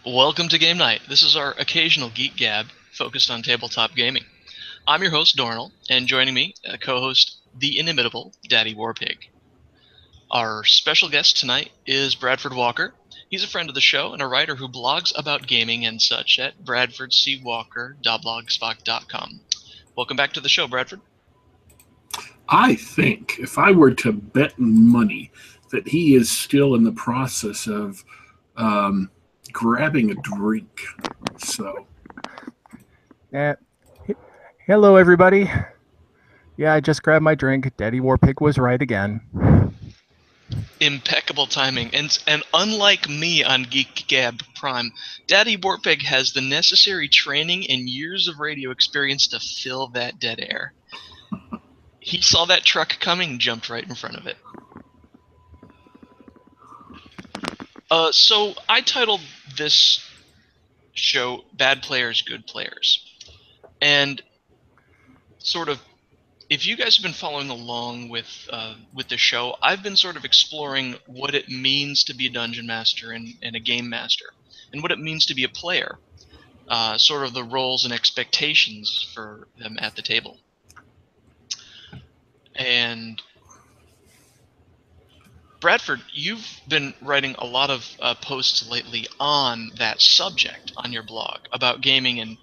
Welcome to Game Night. This is our occasional Geek Gab focused on tabletop gaming. I'm your host, Dornell, and joining me, co-host, the inimitable Daddy Warpig. Our special guest tonight is Bradford Walker. He's a friend of the show and a writer who blogs about gaming and such at bradfordcwalker.blogspot.com. Welcome back to the show, Bradford. I think if I were to bet money that he is still in the process of grabbing a drink. So, hello, everybody. Yeah, I just grabbed my drink. Daddy Warpig was right again. Impeccable timing, and unlike me on Geek Gab Prime, Daddy Warpig has the necessary training and years of radio experience to fill that dead air. He saw that truck coming and jumped right in front of it. So I titled this show Bad Players, Good Players. And sort of, if you guys have been following along with the show, I've been sort of exploring what it means to be a dungeon master and a game master, and what it means to be a player, sort of the roles and expectations for them at the table. And Bradford, you've been writing a lot of posts lately on that subject on your blog about gaming and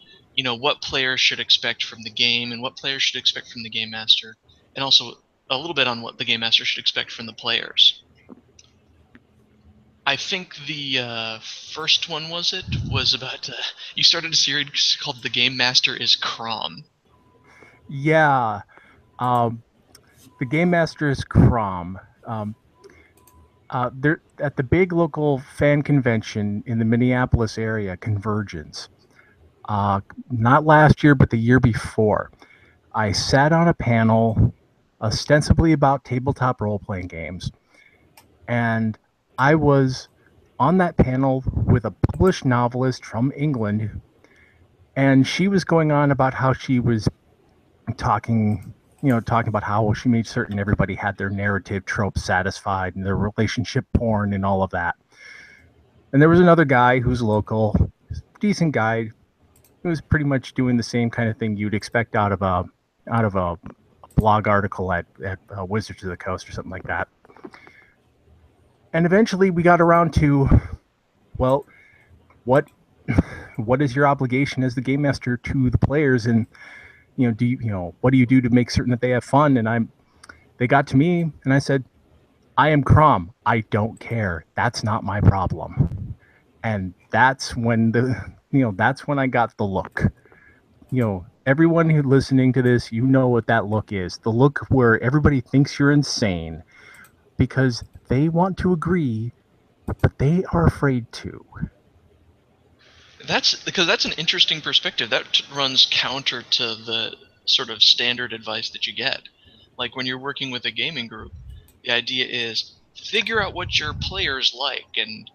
what players should expect from the game and what players should expect from the game master, and also a little bit on what the game master should expect from the players. I think the first one was about you started a series called "The Game Master is Crom." Yeah, the game master is Crom. They're at the big local fan convention in the Minneapolis area, Convergence. Not last year, but the year before. I sat on a panel ostensibly about tabletop role-playing games, and I was on that panel with a published novelist from England, and she was going on about how she was talking about how she made certain everybody had their narrative tropes satisfied and their relationship porn and all of that. And there was another guy who's local, decent guy, who was pretty much doing the same kind of thing you'd expect out of a blog article at Wizards of the Coast or something like that. And eventually we got around to, well, what is your obligation as the game master to the players, and what do you do to make certain that they have fun? And they got to me and I said, I am Crom. I don't care. That's not my problem. And that's when that's when I got the look. Everyone who's listening to this, what that look is. The look where everybody thinks you're insane because they want to agree, but they are afraid to. That's an interesting perspective. That runs counter to the sort of standard advice that you get. Like when you're working with a gaming group, the idea is figure out what your players like, and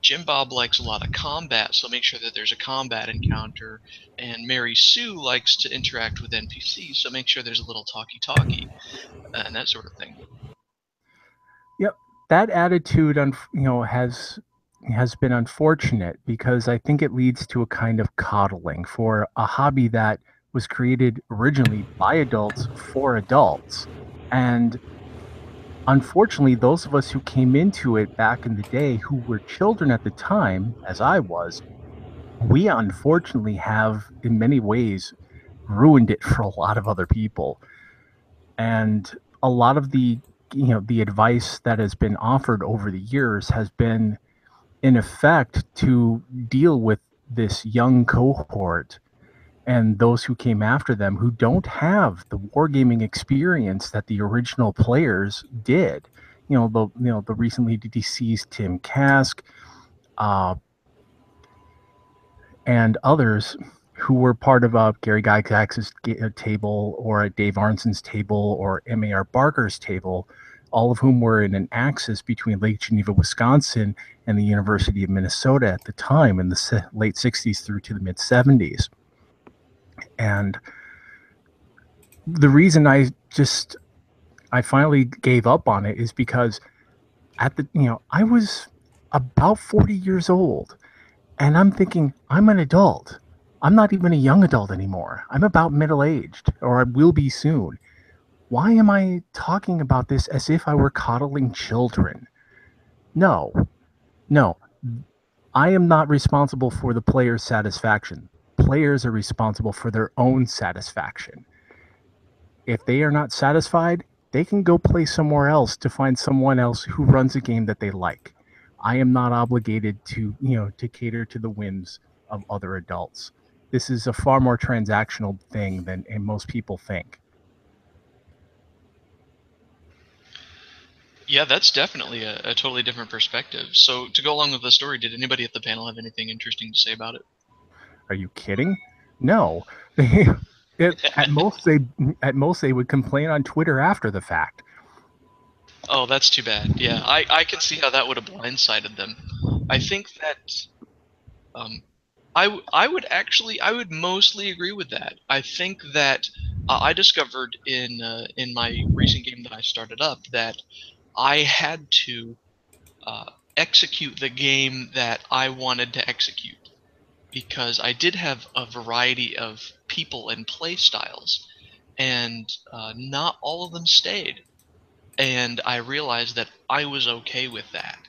Jim Bob likes a lot of combat, so make sure that there's a combat encounter, and Mary Sue likes to interact with NPCs, so make sure there's a little talkie-talkie, and that sort of thing. Yep, that attitude has been unfortunate because I think it leads to a kind of coddling for a hobby that was created originally by adults for adults. And unfortunately, those of us who came into it back in the day who were children at the time, as I was, we unfortunately have in many ways ruined it for a lot of other people. And a lot of the advice that has been offered over the years has been in effect to deal with this young cohort and those who came after them who don't have the wargaming experience that the original players did. The recently deceased Tim Kask, and others who were part of Gary Gygax's table or Dave Arnson's table or M.A.R. Barker's table, all of whom were in an axis between Lake Geneva, Wisconsin and the University of Minnesota at the time in the late 60s through to the mid 70s. And the reason I finally gave up on it is because I was about 40 years old, And I'm thinking, I'm an adult. I'm not even a young adult anymore. I'm about middle-aged, or I will be soon. Why am I talking about this as if I were coddling children? No, no. I am not responsible for the player's satisfaction. Players are responsible for their own satisfaction. If they are not satisfied, they can go play somewhere else to find someone else who runs a game that they like. I am not obligated to, to cater to the whims of other adults. This is a far more transactional thing than most people think. Yeah, that's definitely a totally different perspective. So to go along with the story, did anybody at the panel have anything interesting to say about it? Are you kidding? No. At most they would complain on Twitter after the fact. Oh, that's too bad. Yeah, I can see how that would have blindsided them. I think that I would mostly agree with that. I think that I discovered in my recent game that I started up that I had to execute the game that I wanted to execute, because I did have a variety of people and play styles, and not all of them stayed. And I realized that I was okay with that.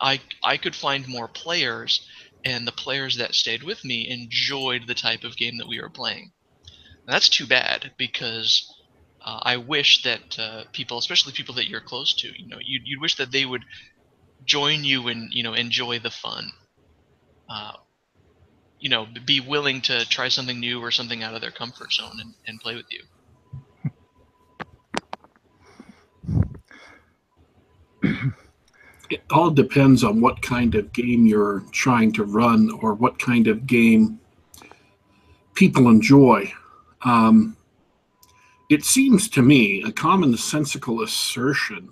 I could find more players, and the players that stayed with me enjoyed the type of game that we were playing. And that's too bad, because I wish that people, especially people that you're close to, you'd wish that they would join you and enjoy the fun. Uh, be willing to try something new or something out of their comfort zone and play with you. It all depends on what kind of game you're trying to run or what kind of game people enjoy. Um, it seems to me a commonsensical assertion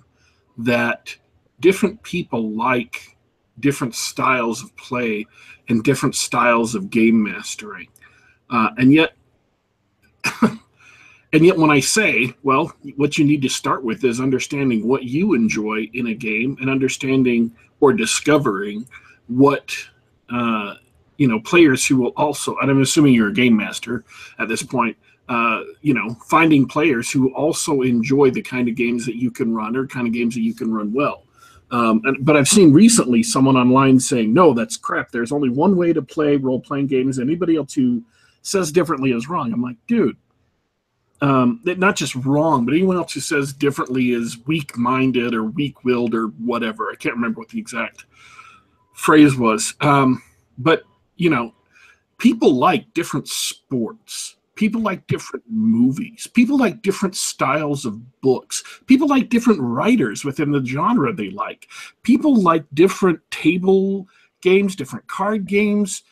that different people like different styles of play and different styles of game mastering. And yet, when I say, well, what you need to start with is understanding what you enjoy in a game and understanding or discovering what players who will also, and I'm assuming you're a game master at this point, finding players who also enjoy the kind of games that you can run or kind of games that you can run well. But I've seen recently someone online saying, no, that's crap. There's only one way to play role-playing games. Anybody else who says differently is wrong. I'm like, dude, not just wrong, but anyone else who says differently is weak-minded or weak-willed or whatever. I can't remember what the exact phrase was. But, people like different sports. People like different movies. People like different styles of books. People like different writers within the genre they like. People like different table games, different card games.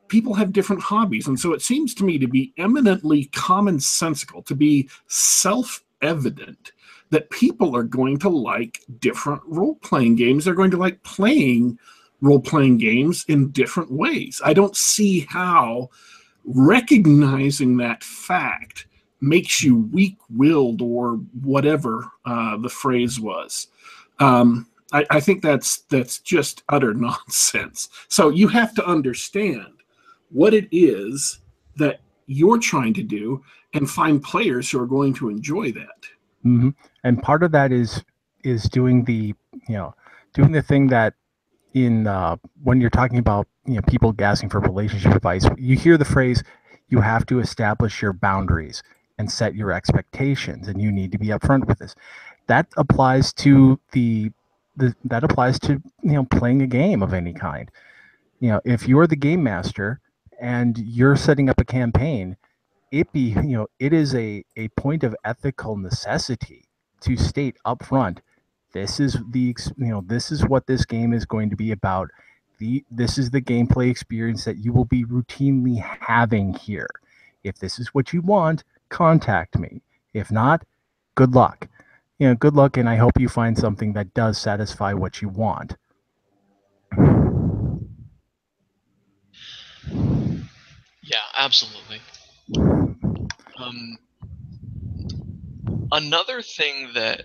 People have different hobbies. And so it seems to me to be eminently commonsensical, to be self-evident that people are going to like different role-playing games. They're going to like playing role-playing games in different ways. I don't see how recognizing that fact makes you weak-willed or whatever the phrase was. I think that's just utter nonsense. So you have to understand what it is that you're trying to do and find players who are going to enjoy that. Mm-hmm. And part of that is doing the doing the thing that in when you're talking about people asking for relationship advice, you hear the phrase, you have to establish your boundaries and set your expectations, and you need to be upfront with this. That applies to that applies to playing a game of any kind. If you're the game master and you're setting up a campaign, it is a point of ethical necessity to state upfront, this is this is what this game is going to be about. This is the gameplay experience that you will be routinely having here. If this is what you want, contact me. If not, good luck. Good luck, and I hope you find something that does satisfy what you want. Yeah, absolutely. Another thing that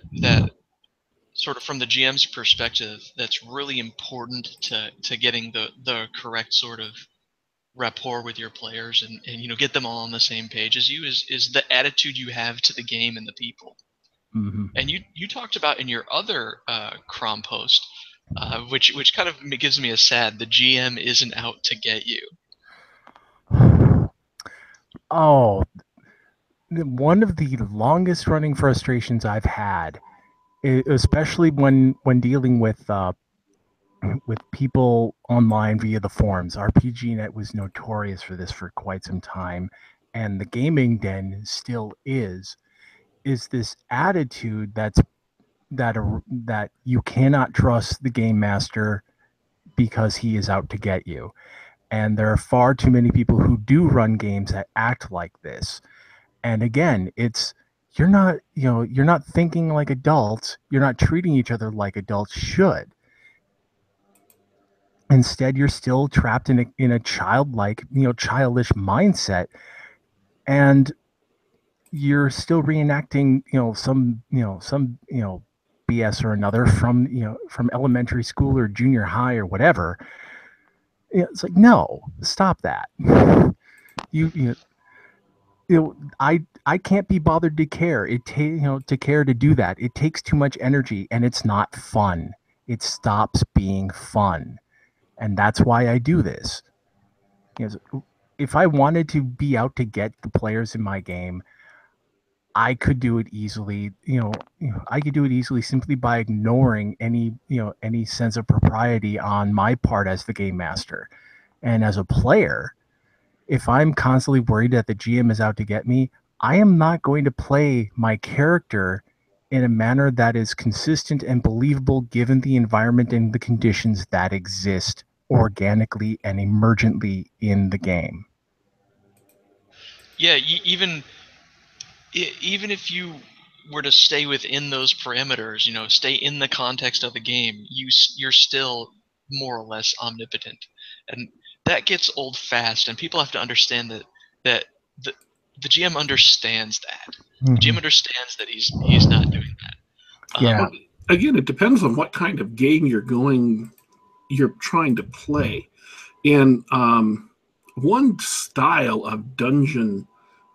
sort of from the GM's perspective, that's really important to getting the correct sort of rapport with your players and you know, get them all on the same page as you, is the attitude you have to the game and the people. Mm-hmm. And you talked about in your other Crom post, which kind of gives me a sad. The GM isn't out to get you. Oh, one of the longest running frustrations I've had, especially when dealing with people online via the forums. RPGNet was notorious for this for quite some time, and the gaming den still is this attitude that you cannot trust the game master because he is out to get you. And there are far too many people who do run games that act like this. And again, you're not thinking like adults, you're not treating each other like adults should. Instead, you're still trapped in a childlike, childish mindset, and you're still reenacting, some BS or another from elementary school or junior high or whatever. It's like, no, stop that. You you I can't be bothered to care. To care to do that. It takes too much energy, and it's not fun. It stops being fun, and that's why I do this. If I wanted to be out to get the players in my game, I could do it easily. I could do it easily simply by ignoring any sense of propriety on my part as the game master. And as a player, if I'm constantly worried that the GM is out to get me, I am not going to play my character in a manner that is consistent and believable given the environment and the conditions that exist organically and emergently in the game. Yeah, even if you were to stay within those parameters, you know, stay in the context of the game, you're still more or less omnipotent, and that gets old fast. And people have to understand that the GM understands that. The GM understands that he's not doing that. Yeah. Again, it depends on what kind of game you're trying to play. And one style of dungeon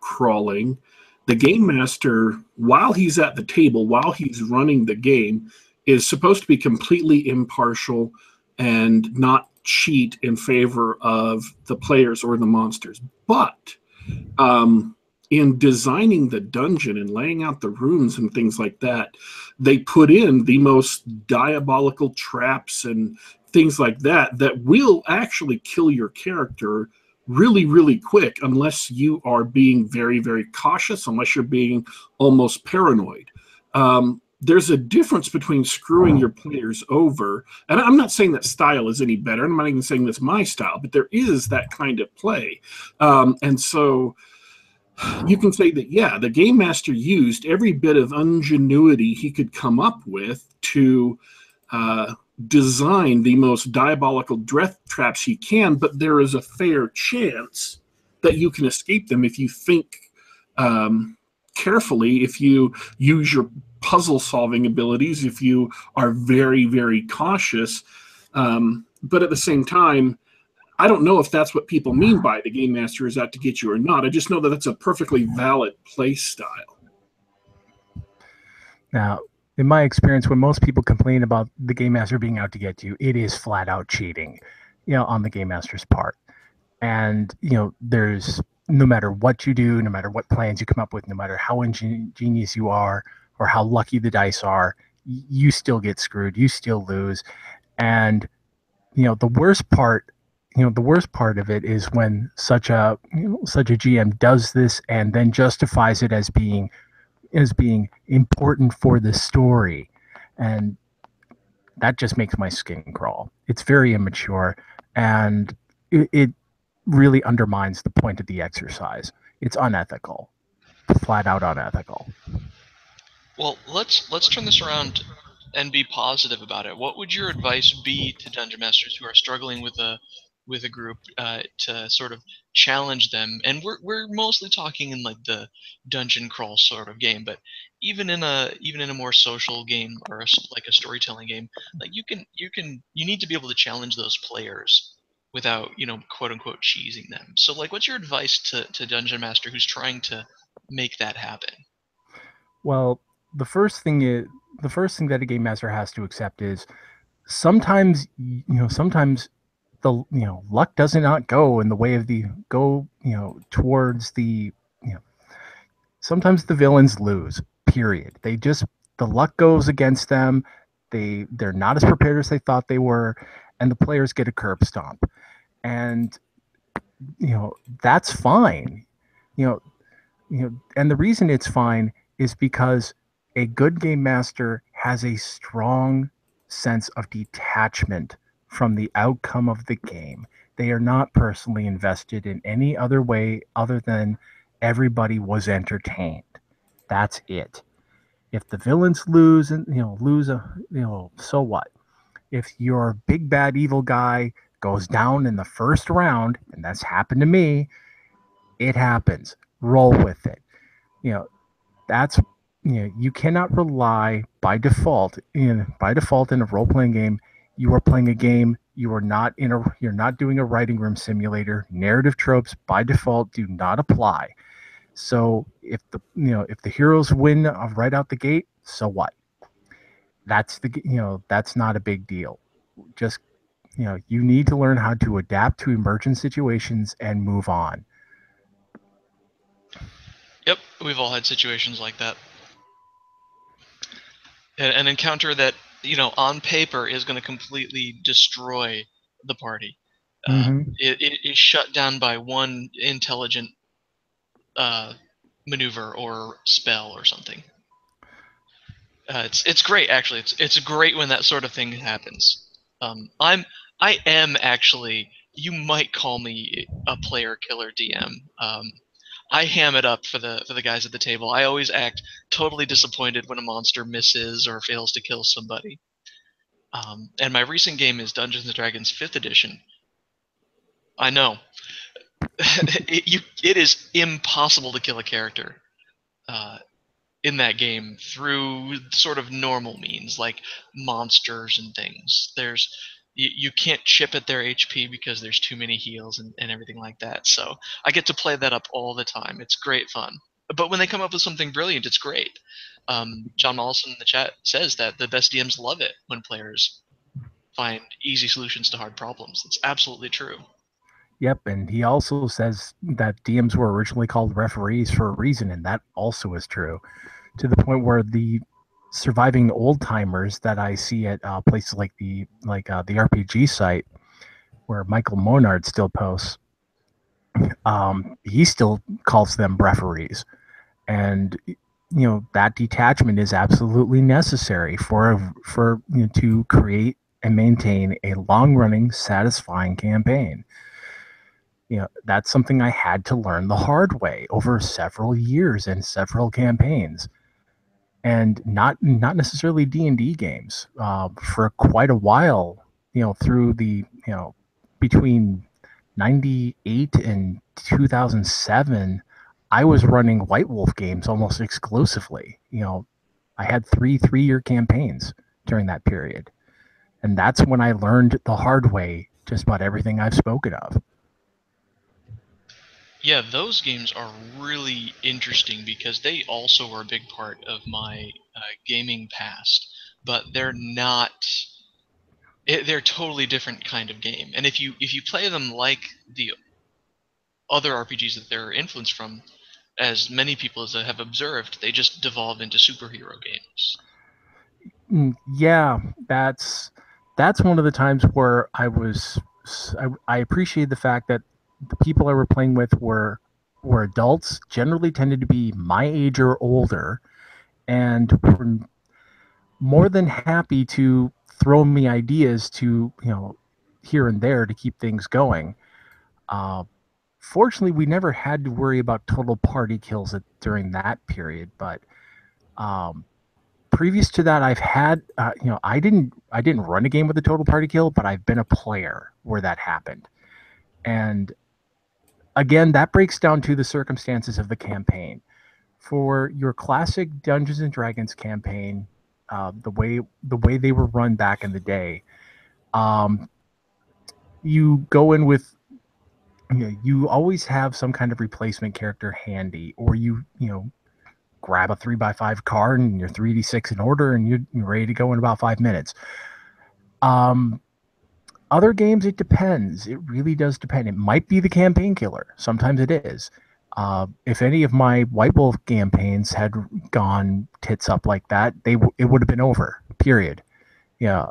crawling, the game master, while he's at the table, while he's running the game, is supposed to be completely impartial and not cheat in favor of the players or the monsters. But in designing the dungeon and laying out the rooms and things like that, they put in the most diabolical traps and things like that will actually kill your character really, really quick unless you are being very, very cautious, unless you're being almost paranoid. There's a difference between screwing your players over, and I'm not saying that style is any better, I'm not even saying that's my style, but there is that kind of play. And so you can say that, yeah, the game master used every bit of ingenuity he could come up with to design the most diabolical death traps he can, but there is a fair chance that you can escape them if you think carefully, if you use your puzzle solving abilities, if you are very, very cautious. But at the same time, I don't know if that's what people mean by the game master is out to get you or not. I just know that that's a perfectly valid play style. Now, in my experience, when most people complain about the game master being out to get you, it is flat out cheating, on the game master's part. And, there's, no matter what you do, no matter what plans you come up with, no matter how ingenious you are or how lucky the dice are, you still get screwed. You still lose. And, the worst part of it is when such a GM does this and then justifies it as being important for the story, and that just makes my skin crawl. It's very immature, and it really undermines the point of the exercise. It's unethical, flat out unethical. Well, let's turn this around and be positive about it. What would your advice be to dungeon masters who are struggling with with a group to sort of challenge them, and we're mostly talking in like the dungeon crawl sort of game, but even in a more social game or like a storytelling game, like you need to be able to challenge those players without, quote unquote, cheesing them. So like, what's your advice to dungeon master who's trying to make that happen? Well, the first thing that a game master has to accept is sometimes sometimes the luck does not go in the way of the go towards the sometimes the villains lose, period. The luck goes against them. They're not as prepared as they thought they were, and the players get a curb stomp. And that's fine. you know and the reason it's fine is because a good game master has a strong sense of detachment from the outcome of the game. They are not personally invested in any other way other than everybody was entertained. That's it. If the villains lose and so what? If your big bad evil guy goes down in the first round, and that's happened to me, it happens. Roll with it. You know, that's you cannot rely by default in a role playing game. You are playing a game. You're not doing a writing room simulator. Narrative tropes by default do not apply. So if the heroes win right out the gate, so what? That's not a big deal. Just you need to learn how to adapt to emergent situations and move on. Yep, we've all had situations like that. An encounter that, on paper is going to completely destroy the party. It is shut down by one intelligent maneuver or spell or something. It's great, actually. It's great when that sort of thing happens. I am actually, you might call me a player killer DM. I ham it up for the guys at the table. I always act totally disappointed when a monster misses or fails to kill somebody. And my recent game is Dungeons and Dragons 5th edition. I know. It is impossible to kill a character in that game through sort of normal means, like monsters and things. You can't chip at their HP because there's too many heals and everything like that. So I get to play that up all the time. It's great fun. But when they come up with something brilliant, it's great. John Mollison in the chat says that the best DMs love it when players find easy solutions to hard problems. It's absolutely true. Yep, and he also says that DMs were originally called referees for a reason, and that also is true. To the point where the surviving old timers that I see at places like the RPG site, where Michael Monard still posts, he still calls them referees, and that detachment is absolutely necessary for to create and maintain a long-running, satisfying campaign. That's something I had to learn the hard way over several years and several campaigns, and not necessarily D&D games. For quite a while, through the between 98 and 2007, I was running White Wolf games almost exclusively. I had three-year campaigns during that period, and that's when I learned the hard way just about everything I've spoken of. Yeah, those games are really interesting because they also are a big part of my gaming past, but they're not. They're a totally different kind of game, and if you play them like the other RPGs that they're influenced from, as many people as I have observed, they just devolve into superhero games. Yeah, that's one of the times where I appreciated the fact that the people I were playing with were adults, generally tended to be my age or older, and were more than happy to throw me ideas to here and there to keep things going. Fortunately, we never had to worry about total party kills during that period, but previous to that, I've had I didn't run a game with a total party kill, but I've been a player where that happened. And again, that breaks down to the circumstances of the campaign. For your classic Dungeons and Dragons campaign, the way they were run back in the day, you go in with, you always have some kind of replacement character handy, or you grab a 3x5 card and your 3d6 in order, and you're ready to go in about 5 minutes. Other games, it depends. It really does depend. It might be the campaign killer. Sometimes it is. If any of my White Wolf campaigns had gone tits up like that, it would have been over. Period. Yeah.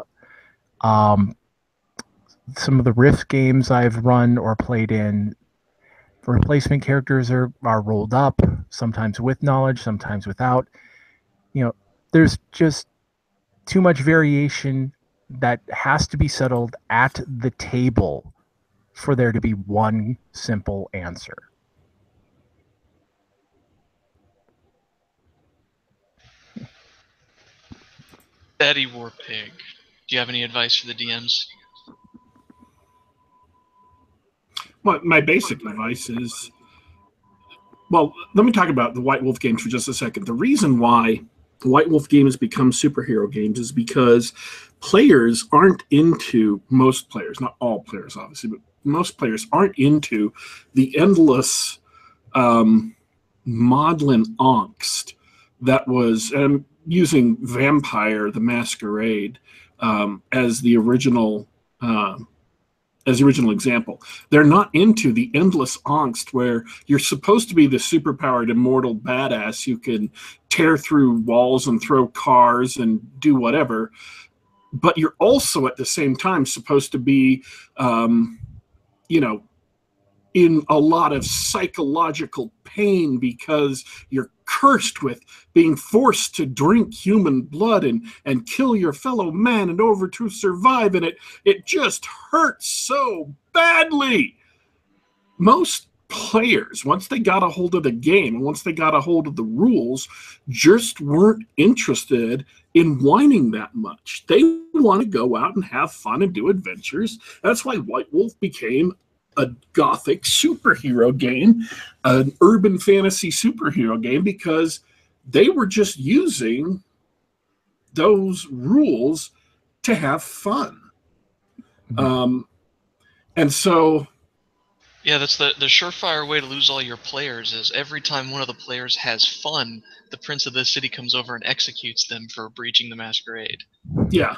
Some of the Rift games I've run or played in, replacement characters are rolled up, sometimes with knowledge, sometimes without. There's just too much variation that has to be settled at the table for there to be one simple answer. Daddy Warpig, do you have any advice for the DMs? Well, my basic advice is, well, let me talk about the White Wolf games for just a second. The reason why the White Wolf games become superhero games is because players aren't into, most players, not all players obviously, but most players aren't into the endless maudlin angst that was, using Vampire the Masquerade as the original example. They're not into the endless angst where you're supposed to be the superpowered immortal badass who can tear through walls and throw cars and do whatever, but you're also at the same time supposed to be in a lot of psychological pain because you're cursed with being forced to drink human blood and kill your fellow man in order to survive, and it just hurts so badly. Most players, once they got a hold of the game and once they got a hold of the rules, just weren't interested in whining that much. They want to go out and have fun and do adventures. That's why White Wolf became a gothic superhero game, an urban fantasy superhero game, because they were just using those rules to have fun. And so, yeah, that's the surefire way to lose all your players is every time one of the players has fun, the prince of the city comes over and executes them for breaching the masquerade. Yeah.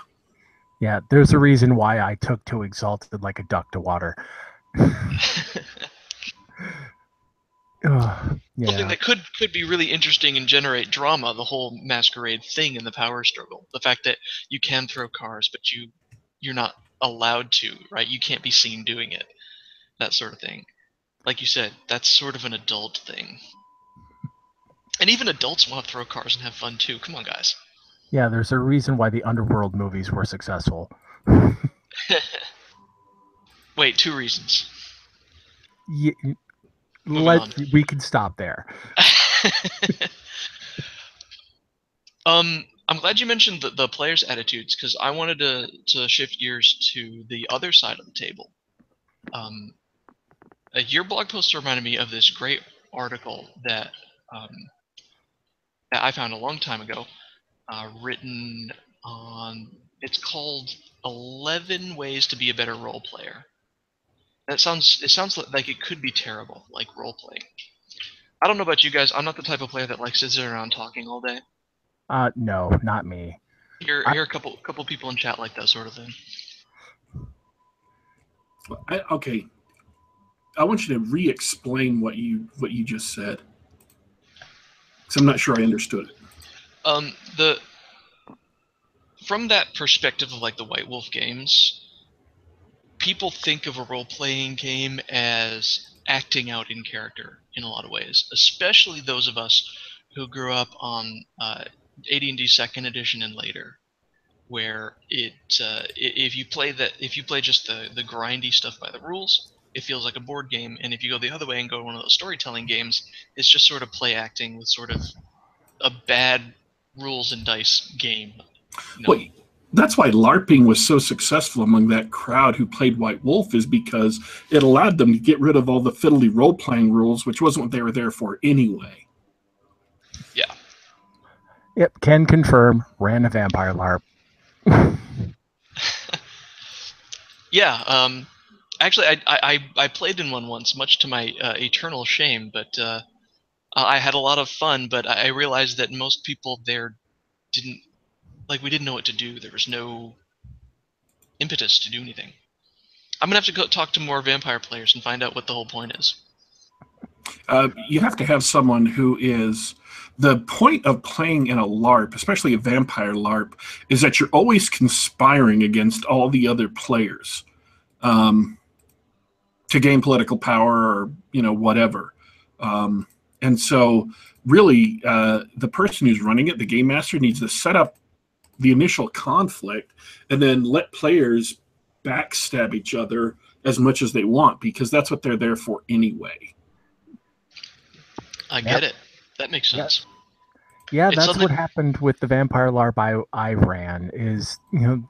Yeah, there's a reason why I took to Exalted like a duck to water. Yeah. Something that could be really interesting and generate drama, the whole masquerade thing in the power struggle. The fact that you can throw cars, but you're not allowed to, right? You can't be seen doing it. That sort of thing. Like you said, that's sort of an adult thing. And even adults want to throw cars and have fun too. Come on, guys. Yeah, there's a reason why the Underworld movies were successful. Wait, 2 reasons. Yeah, we can stop there. I'm glad you mentioned the players' attitudes, because I wanted to shift gears to the other side of the table. Your blog post reminded me of this great article that I found a long time ago, written on. It's called 11 Ways to Be a Better Role Player. It sounds like it could be terrible, like role playing. I don't know about you guys. I'm not the type of player that likes to sit around talking all day. No, not me. Hear a couple people in chat like that sort of thing. Okay, I want you to re-explain what you just said, because I'm not sure I understood it. From that perspective of like the White Wolf games, people think of a role-playing game as acting out in character in a lot of ways, especially those of us who grew up on AD&D Second Edition and later, where if you play just the grindy stuff by the rules, it feels like a board game, and if you go the other way and go to one of those storytelling games, it's just sort of play acting with sort of a bad rules and dice game. Well, that's why LARPing was so successful among that crowd who played White Wolf, is because it allowed them to get rid of all the fiddly role-playing rules, which wasn't what they were there for anyway. Yeah. Yep, can confirm, ran a vampire LARP. Yeah, actually, I played in one once, much to my eternal shame, but I had a lot of fun, but I realized that most people there didn't, we didn't know what to do. There was no impetus to do anything. I'm going to have to go talk to more vampire players and find out what the whole point is. You have to have someone who is... The point of playing in a LARP, especially a vampire LARP, is that you're always conspiring against all the other players to gain political power or, whatever. And so really the person who's running it, the game master, needs to set up the initial conflict and then let players backstab each other as much as they want, because that's what they're there for anyway. I get it. That makes sense. Yeah, that's what happened with the vampire LARP I ran. Is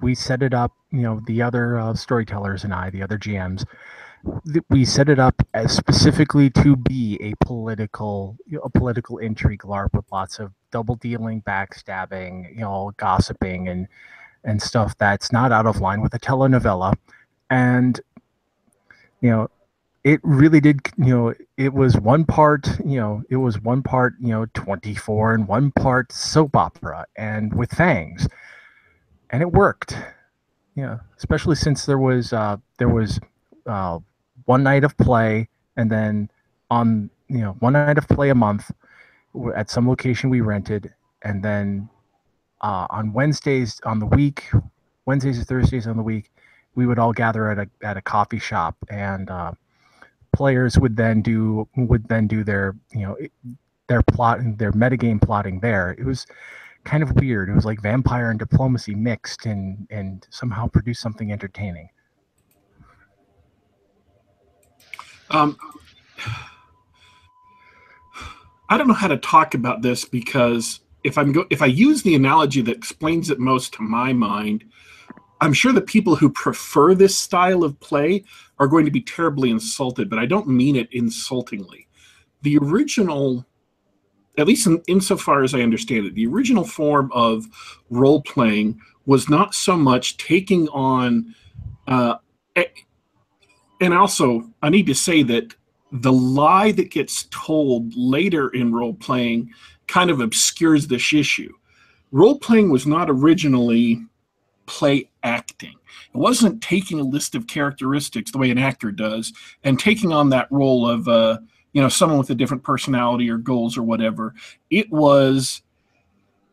we set it up. The other storytellers and the other GMs, we set it up as specifically to be a political intrigue LARP with lots of double dealing, backstabbing, gossiping, and stuff that's not out of line with a telenovela, and it really did, it was one part 24 and one part soap opera and with fangs. And it worked. Especially since there was one night of play, and then on, one night of play a month at some location we rented, and then on Wednesdays or Thursdays on the week, we would all gather at a coffee shop, and players would then do their metagame plotting there. It was kind of weird. It was like vampire and diplomacy mixed, and somehow produced something entertaining. I don't know how to talk about this, because if I use the analogy that explains it most to my mind, I'm sure the people who prefer this style of play are going to be terribly insulted, but I don't mean it insultingly. The original, at least insofar as I understand it, the original form of role-playing was not so much taking on... and also, I need to say that the lie that gets told later in role-playing kind of obscures this issue. Role-playing was not originally play acting. It wasn't taking a list of characteristics the way an actor does and taking on that role of someone with a different personality or goals or whatever. It was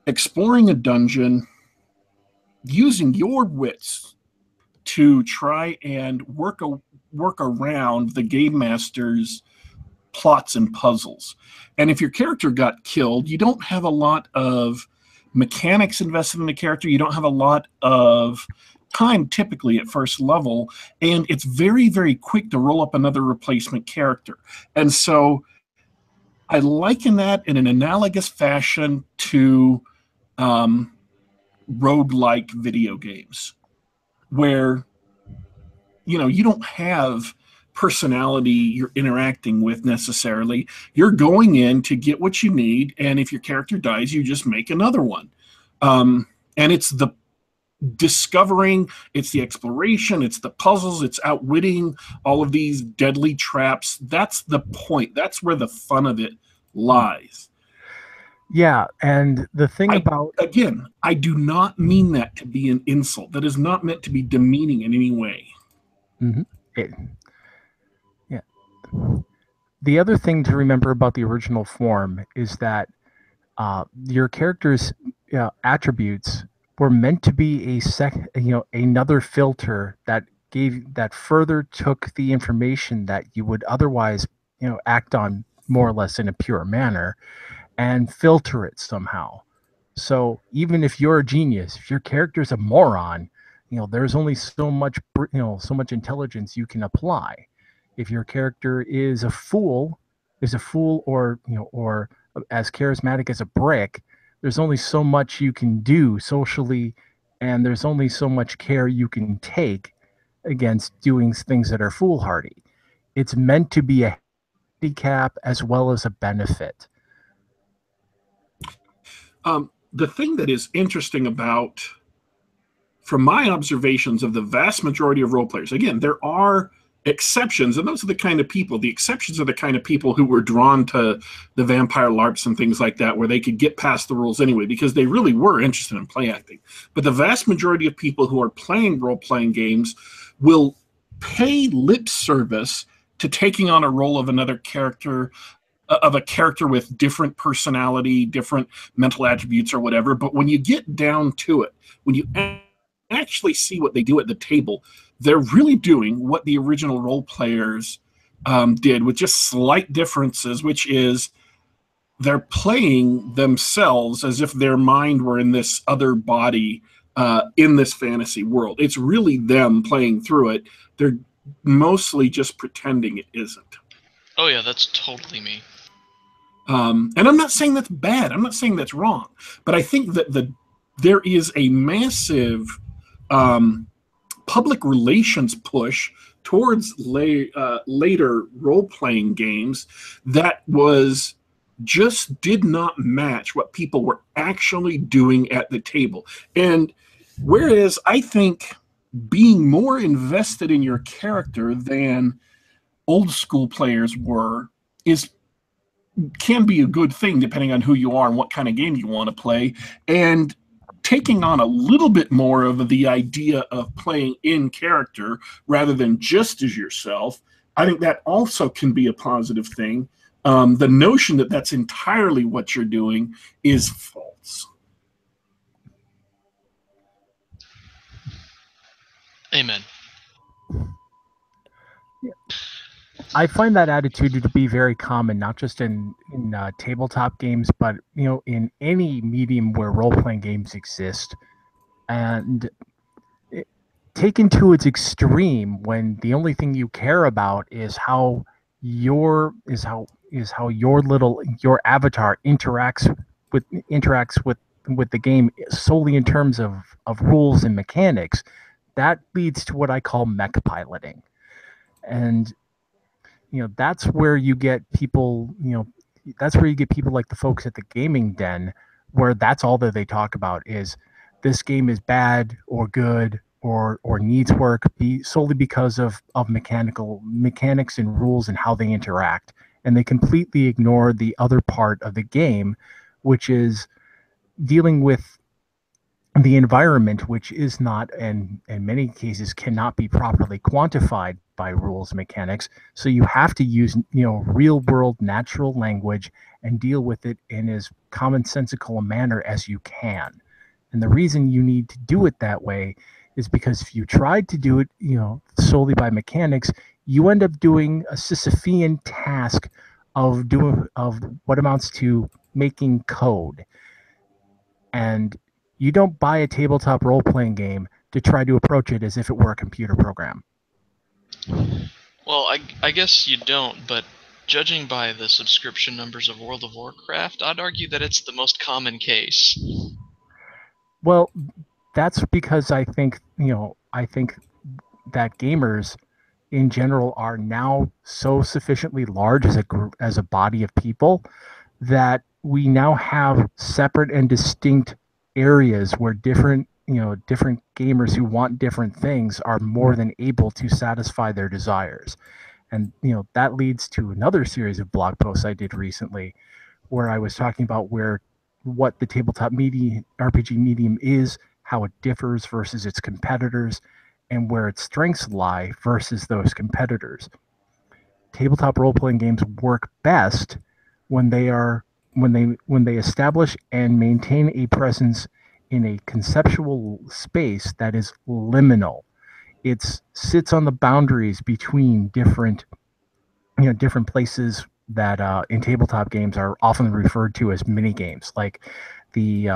exploring a dungeon, using your wits to try and work around the game master's plots and puzzles. And if your character got killed, you don't have a lot of mechanics invested in the character. You don't have a lot of time typically at first level, and it's very, very quick to roll up another replacement character. And so I liken that in an analogous fashion to roguelike video games, where you don't have personality you're interacting with necessarily. You're going in to get what you need, and if your character dies, you just make another one. And it's the discovering, it's the exploration, it's the puzzles, it's outwitting all of these deadly traps. That's the point. That's where the fun of it lies. Yeah, and the thing again, I do not mean that to be an insult. That is not meant to be demeaning in any way. Mm-hmm. The other thing to remember about the original form is that your character's attributes were meant to be another filter that further took the information that you would otherwise act on more or less in a pure manner and filter it somehow. So even if you're a genius, if your character's a moron, there's only so much intelligence you can apply. If your character is a fool, or as charismatic as a brick, there's only so much you can do socially and there's only so much care you can take against doing things that are foolhardy. It's meant to be a handicap as well as a benefit. The thing that is interesting about, from my observations of the vast majority of role players, again, there are exceptions, and those are the kind of people, the exceptions are the kind of people who were drawn to the vampire LARPs and things like that, where they could get past the rules anyway, because they really were interested in play acting. But the vast majority of people who are playing role-playing games will pay lip service to taking on a role of another character, of a character with different personality, different mental attributes or whatever. But when you get down to it, when you actually see what they do at the table, they're really doing what the original role players did, with just slight differences, which is they're playing themselves as if their mind were in this other body in this fantasy world. It's really them playing through it. They're mostly just pretending it isn't. Oh yeah, that's totally me. And I'm not saying that's bad. I'm not saying that's wrong. But I think that there is a massive public relations push towards later role-playing games that did not match what people were actually doing at the table. And whereas I think being more invested in your character than old school players were can be a good thing, depending on who you are and what kind of game you want to play. And taking on a little bit more of the idea of playing in character rather than just as yourself, I think that also can be a positive thing. The notion that that's entirely what you're doing is false. Amen. I find that attitude to be very common, not just in tabletop games, but in any medium where role-playing games exist. And taken to its extreme, when the only thing you care about is how your avatar interacts with the game solely in terms of rules and mechanics, that leads to what I call mech piloting. And that's where you get people, that's where you get people like the folks at the gaming den, where that's all that they talk about is this game is bad or good or needs work solely because of mechanics and rules and how they interact. And they completely ignore the other part of the game, which is dealing with the environment, which is not, and in many cases cannot be properly quantified by rules and mechanics. So you have to use real world natural language and deal with it in as commonsensical a manner as you can. And the reason you need to do it that way is because if you tried to do it solely by mechanics, you end up doing a Sisyphean task of what amounts to making code. And you don't buy a tabletop role-playing game to try to approach it as if it were a computer program. Well, I guess you don't, but judging by the subscription numbers of World of Warcraft, I'd argue that it's the most common case. Well, that's because I think that gamers in general are now so sufficiently large as a group, as a body of people, that we now have separate and distinct areas where different gamers who want different things are more than able to satisfy their desires. And that leads to another series of blog posts I did recently, where I was talking about what the tabletop RPG medium is, how it differs versus its competitors, and where its strengths lie versus those competitors. Tabletop role-playing games work best when they establish and maintain a presence in a conceptual space that is liminal. It sits on the boundaries between different places that in tabletop games are often referred to as mini games, like the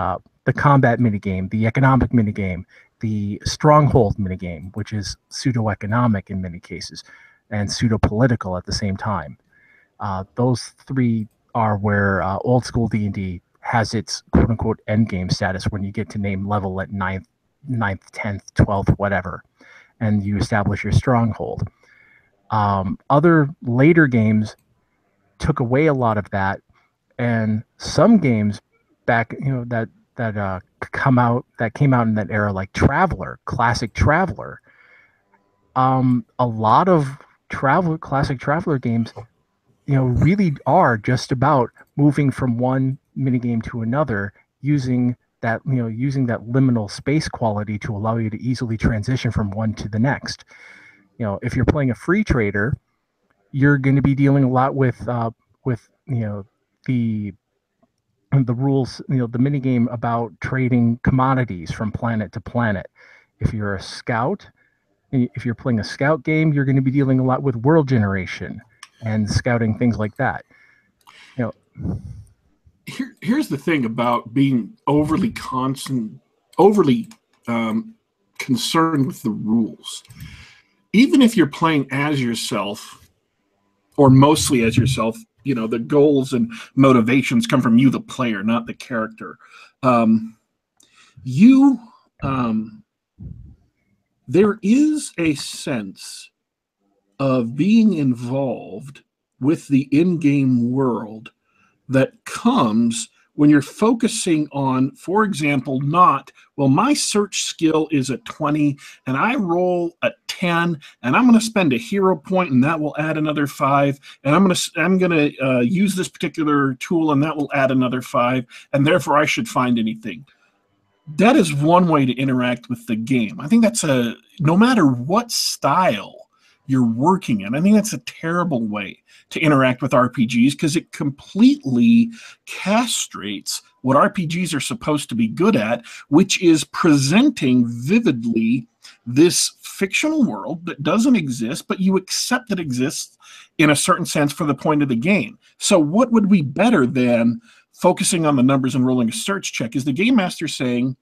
combat minigame, the economic minigame, the stronghold minigame, which is pseudo-economic in many cases, and pseudo-political at the same time. Those three are where old school D&D has its quote-unquote endgame status when you get to name level at 9th 9th, 10th, 12th, whatever, and you establish your stronghold. Other later games took away a lot of that, and some games back, that came out in that era, like classic Traveler. A lot of classic Traveler games, really are just about moving from one minigame to another, using that liminal space quality to allow you to easily transition from one to the next. If you're playing a free trader, you're going to be dealing a lot with the rules, the minigame about trading commodities from planet to planet. If you're a scout, if you're playing a scout game, you're going to be dealing a lot with world generation and scouting, things like that. Here's the thing about being overly concerned with the rules. Even if you're playing as yourself, or mostly as yourself, the goals and motivations come from you, the player, not the character. There is a sense of being involved with the in-game world that comes when you're focusing on, for example, my search skill is a 20 and I roll a 10 and I'm going to spend a hero point and that will add another 5, and I'm going to use this particular tool and that will add another 5, and therefore I should find anything. That is one way to interact with the game. I think that's no matter what style you're working in, I think that's a terrible way to interact with RPGs, because it completely castrates what RPGs are supposed to be good at, which is presenting vividly this fictional world that doesn't exist, but you accept it exists in a certain sense for the point of the game. So what would be better than focusing on the numbers and rolling a search check? Is the game master saying,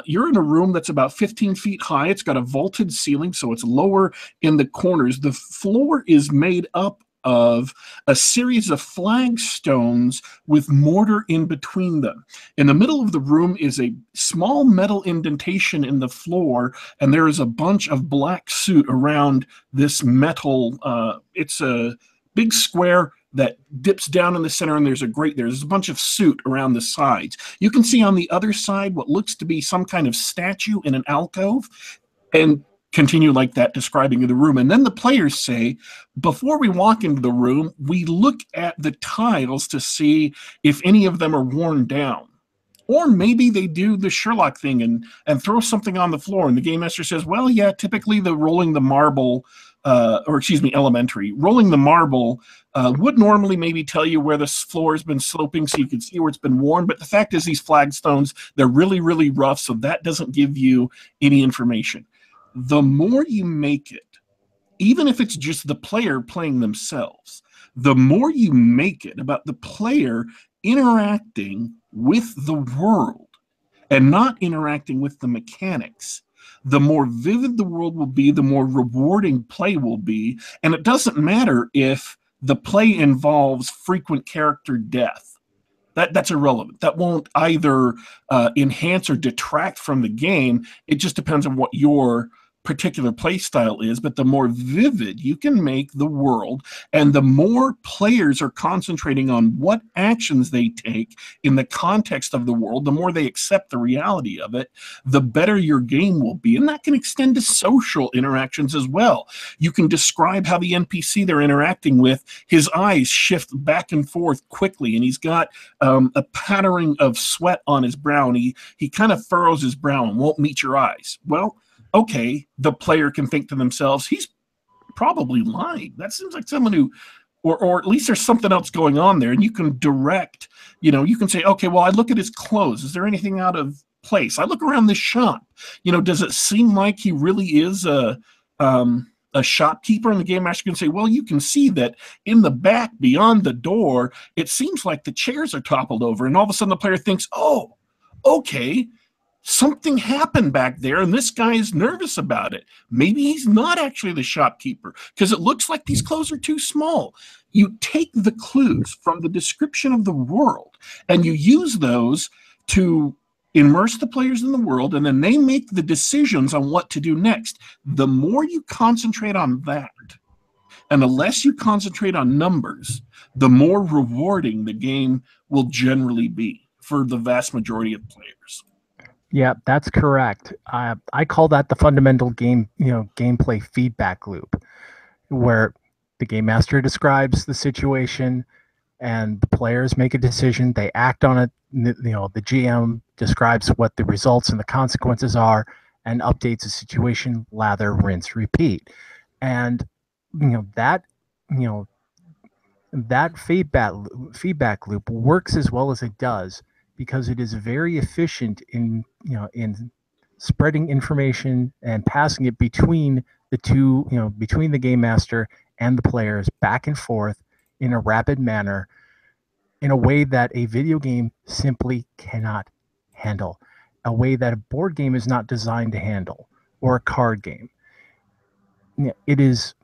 you're in a room that's about 15 feet high. It's got a vaulted ceiling, so it's lower in the corners. The floor is made up of a series of flagstones with mortar in between them. In the middle of the room is a small metal indentation in the floor, and there is a bunch of black soot around this metal. It's a big square that dips down in the center, and there's a bunch of soot around the sides. You can see on the other side what looks to be some kind of statue in an alcove, and continue like that, describing the room. And then the players say, before we walk into the room, we look at the tiles to see if any of them are worn down. Or maybe they do the Sherlock thing and throw something on the floor, and the game master says, well, yeah, typically the rolling the marble, elementary. Rolling the marble would normally maybe tell you where the floor has been sloping so you can see where it's been worn, but the fact is these flagstones, they're really, really rough, so that doesn't give you any information. The more you make it, even if it's just the player playing themselves, the more you make it about the player interacting with the world and not interacting with the mechanics, the more vivid the world will be, the more rewarding play will be. And it doesn't matter if the play involves frequent character death. That's irrelevant. That won't either enhance or detract from the game. It just depends on what your particular play style is, but the more vivid you can make the world, and the more players are concentrating on what actions they take in the context of the world, the more they accept the reality of it, the better your game will be. And that can extend to social interactions as well. You can describe how the NPC they're interacting with, his eyes shift back and forth quickly, and he's got a pattering of sweat on his brow, and he kind of furrows his brow and won't meet your eyes. Well, okay, the player can think to themselves, he's probably lying. That seems like someone who, or at least there's something else going on there. And you can direct, you can say, okay, well, I look at his clothes. Is there anything out of place? I look around this shop. Does it seem like he really is a shopkeeper? And the game master can say, well, you can see that in the back beyond the door, it seems like the chairs are toppled over. And all of a sudden the player thinks, oh, okay, something happened back there, and this guy is nervous about it. Maybe he's not actually the shopkeeper, because it looks like these clothes are too small. You take the clues from the description of the world, and you use those to immerse the players in the world, and then they make the decisions on what to do next. The more you concentrate on that, and the less you concentrate on numbers, the more rewarding the game will generally be for the vast majority of players. Yeah, that's correct. I call that the fundamental gameplay feedback loop, where the game master describes the situation and the players make a decision, they act on it. The GM describes what the results and the consequences are and updates the situation, lather, rinse, repeat. And that feedback loop works as well as it does because it is very efficient in spreading information and passing it between the two, between the game master and the players back and forth in a rapid manner, in a way that a video game simply cannot handle, a way that a board game is not designed to handle, or a card game. It is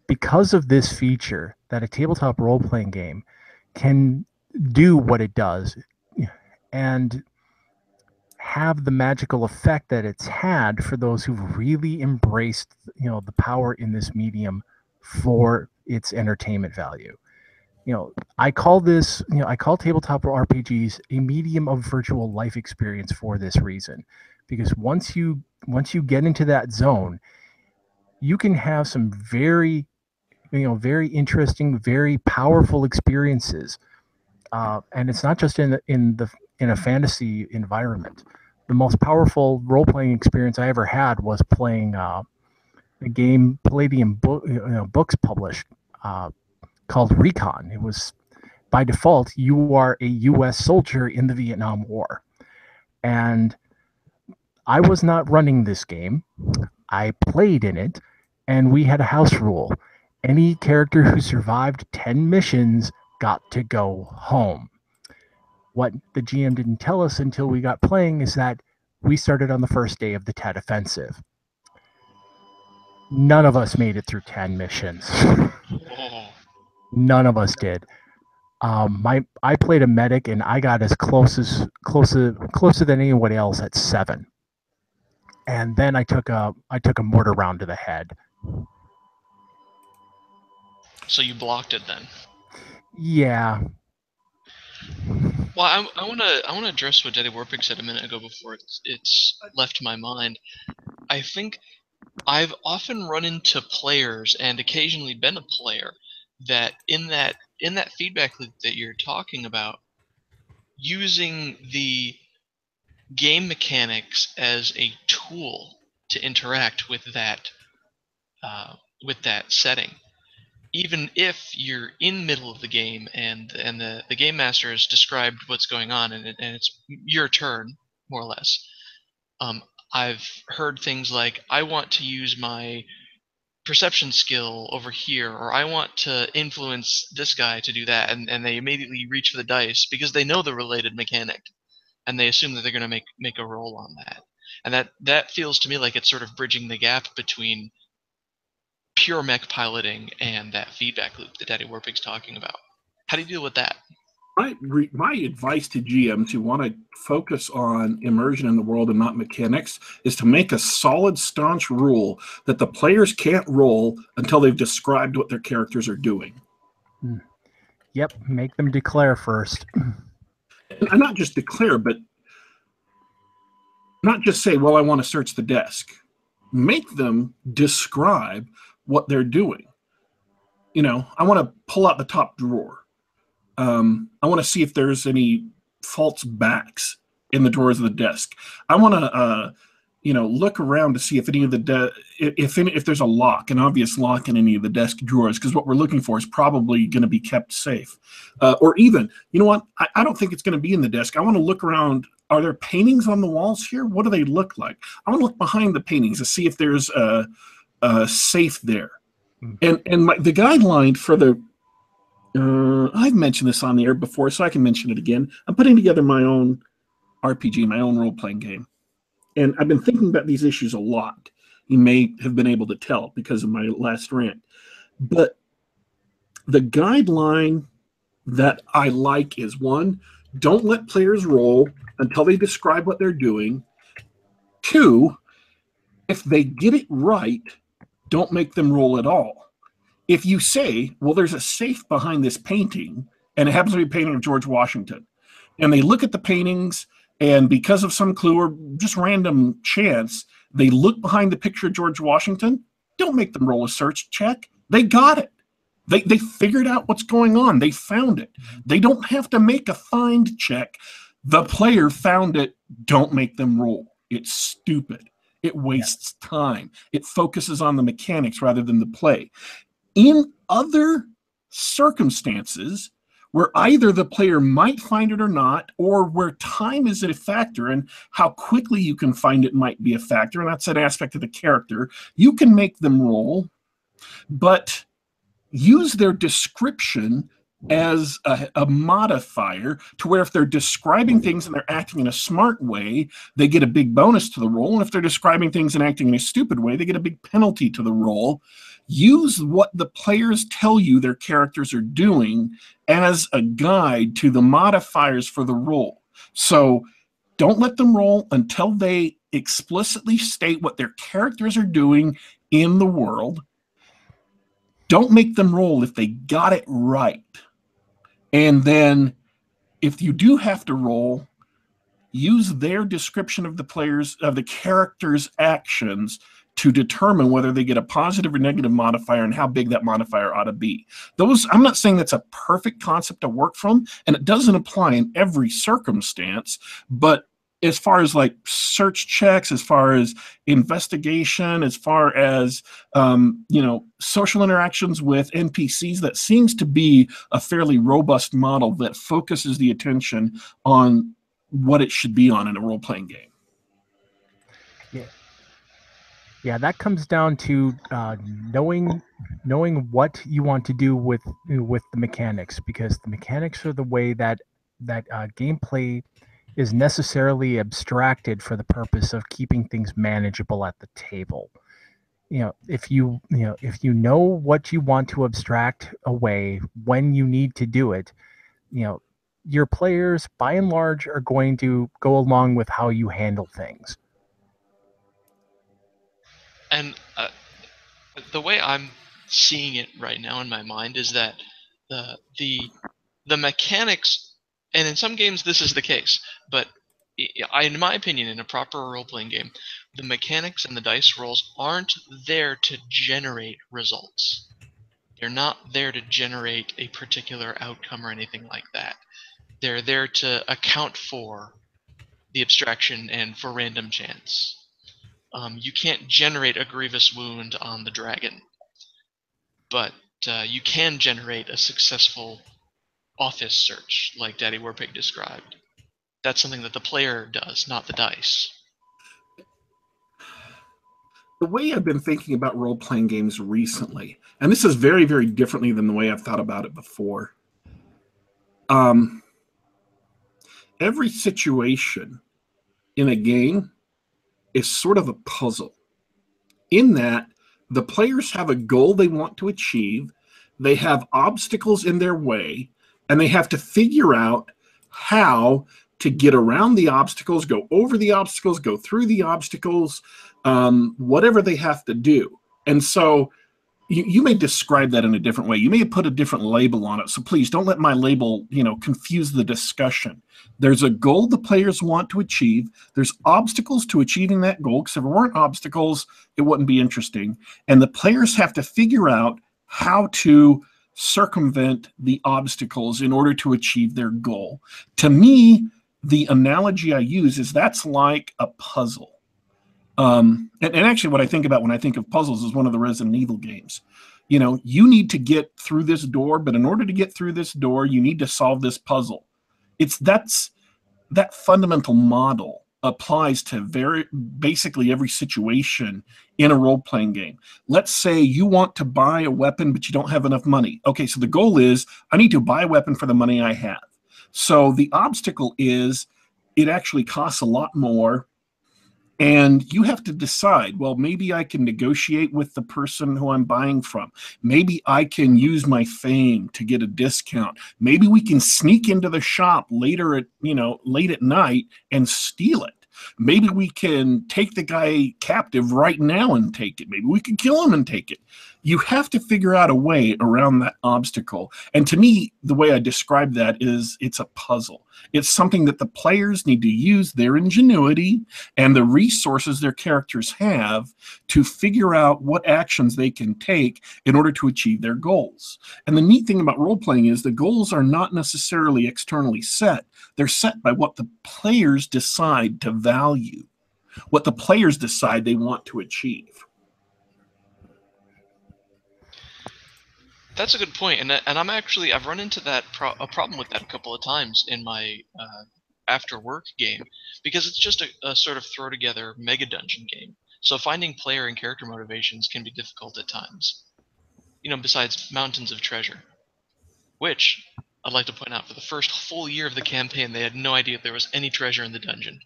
because of this feature that a tabletop role-playing game can do what it does and have the magical effect that it's had for those who've really embraced the power in this medium for its entertainment value. I call tabletop RPGs a medium of virtual life experience for this reason, because once you get into that zone, you can have some very interesting, very powerful experiences, and it's not just in a fantasy environment. The most powerful role-playing experience I ever had was playing a game Palladium Books published called Recon. It was, by default, you are a U.S. soldier in the Vietnam War. And I was not running this game. I played in it, and we had a house rule. Any character who survived 10 missions got to go home. What the GM didn't tell us until we got playing is that we started on the first day of the Tet Offensive. None of us made it through 10 missions. None of us did. I played a medic, and I got as closer than anyone else at 7. And then I took a mortar round to the head. So you blocked it then? Yeah. Well, I want to address what Daddy Warpig said a minute ago before it's left my mind. I think I've often run into players and occasionally been a player that in that feedback loop that you're talking about, using the game mechanics as a tool to interact with that setting. Even if you're in middle of the game and the game master has described what's going on and it's your turn, more or less. I've heard things like, I want to use my perception skill over here, or I want to influence this guy to do that, and they immediately reach for the dice because they know the related mechanic, and they assume that they're going to make a roll on that. And that feels to me like it's sort of bridging the gap between pure mech piloting and that feedback loop that Daddy Warpig's talking about. How do you deal with that? My advice to GMs who want to focus on immersion in the world and not mechanics is to make a solid, staunch rule that the players can't roll until they've described what their characters are doing. Yep, make them declare first. And not just declare, but not just say, well, I want to search the desk. Make them describe what they're doing. I want to pull out the top drawer. I want to see if there's any false backs in the drawers of the desk. I want to, look around to see if any of the if there's a lock, an obvious lock in any of the desk drawers, because what we're looking for is probably going to be kept safe. Or even, you know what? I don't think it's going to be in the desk. I want to look around. Are there paintings on the walls here? What do they look like? I want to look behind the paintings to see if there's a safe there. And the guideline for the I've mentioned this on the air before, so I can mention it again. I'm putting together my own RPG, my own role-playing game. And I've been thinking about these issues a lot. You may have been able to tell because of my last rant. But the guideline that I like is, 1, don't let players roll until they describe what they're doing. 2, if they get it right, don't make them roll at all. If you say, well, there's a safe behind this painting, and it happens to be a painting of George Washington, and they look at the paintings, and because of some clue or just random chance, they look behind the picture of George Washington, don't make them roll a search check. They got it. They figured out what's going on. They found it. They don't have to make a find check. The player found it. Don't make them roll. It's stupid. It wastes time. It focuses on the mechanics rather than the play. In other circumstances, where either the player might find it or not, or where time is a factor and how quickly you can find it might be a factor, and that's an aspect of the character, you can make them roll, but use their description as a modifier to where if they're describing things and they're acting in a smart way, they get a big bonus to the roll. And if they're describing things and acting in a stupid way, they get a big penalty to the roll. Use what the players tell you their characters are doing as a guide to the modifiers for the roll. So don't let them roll until they explicitly state what their characters are doing in the world. Don't make them roll if they got it right. And then if you do have to roll, use their description of the character's actions to determine whether they get a positive or negative modifier and how big that modifier ought to be. I'm not saying that's a perfect concept to work from, and it doesn't apply in every circumstance, but as far as like search checks, as far as investigation, as far as social interactions with NPCs, that seems to be a fairly robust model that focuses the attention on what it should be on in a role-playing game. Yeah, that comes down to knowing what you want to do with the mechanics, because the mechanics are the way that gameplay is necessarily abstracted for the purpose of keeping things manageable at the table. If you know what you want to abstract away when you need to do it, your players by and large are going to go along with how you handle things. And the way I'm seeing it right now in my mind is that the mechanics, and in some games this is the case, but in my opinion, in a proper role-playing game, the mechanics and the dice rolls aren't there to generate results. They're not there to generate a particular outcome or anything like that. They're there to account for the abstraction and for random chance. You can't generate a grievous wound on the dragon, but you can generate a successful office search like Daddy Warpig described. That's something that the player does, not the dice. The way I've been thinking about role-playing games recently, and this is very, very differently than the way I've thought about it before. Every situation in a game is sort of a puzzle, in that the players have a goal they want to achieve, they have obstacles in their way, and they have to figure out how to get around the obstacles, go over the obstacles, go through the obstacles, whatever they have to do. And so you may describe that in a different way. You may have put a different label on it. So please don't let my label, confuse the discussion. There's a goal the players want to achieve. There's obstacles to achieving that goal, because if there weren't obstacles, it wouldn't be interesting. And the players have to figure out how to circumvent the obstacles in order to achieve their goal. To me, the analogy I use is that's like a puzzle. And actually what I think about when I think of puzzles is one of the Resident Evil games. You need to get through this door, but in order to get through this door, you need to solve this puzzle. That fundamental model applies to basically every situation in a role-playing game. Let's say you want to buy a weapon, but you don't have enough money. Okay, so the goal is I need to buy a weapon for the money I have. So the obstacle is it actually costs a lot more And you have to decide, well, maybe I can negotiate with the person who I'm buying from. Maybe I can use my fame to get a discount. Maybe we can sneak into the shop later at, late at night and steal it. Maybe we can take the guy captive right now and take it. Maybe we can kill him and take it. You have to figure out a way around that obstacle. And to me, the way I describe that is it's a puzzle. It's something that the players need to use their ingenuity and the resources their characters have to figure out what actions they can take in order to achieve their goals. And the neat thing about role-playing is the goals are not necessarily externally set. They're set by what the players decide to value, what the players decide they want to achieve. That's a good point, and I've run into a problem with that a couple of times in my after work game, because it's just a sort of throw together mega dungeon game. So finding player and character motivations can be difficult at times. Besides mountains of treasure, which I'd like to point out, for the first full year of the campaign, they had no idea there was any treasure in the dungeon.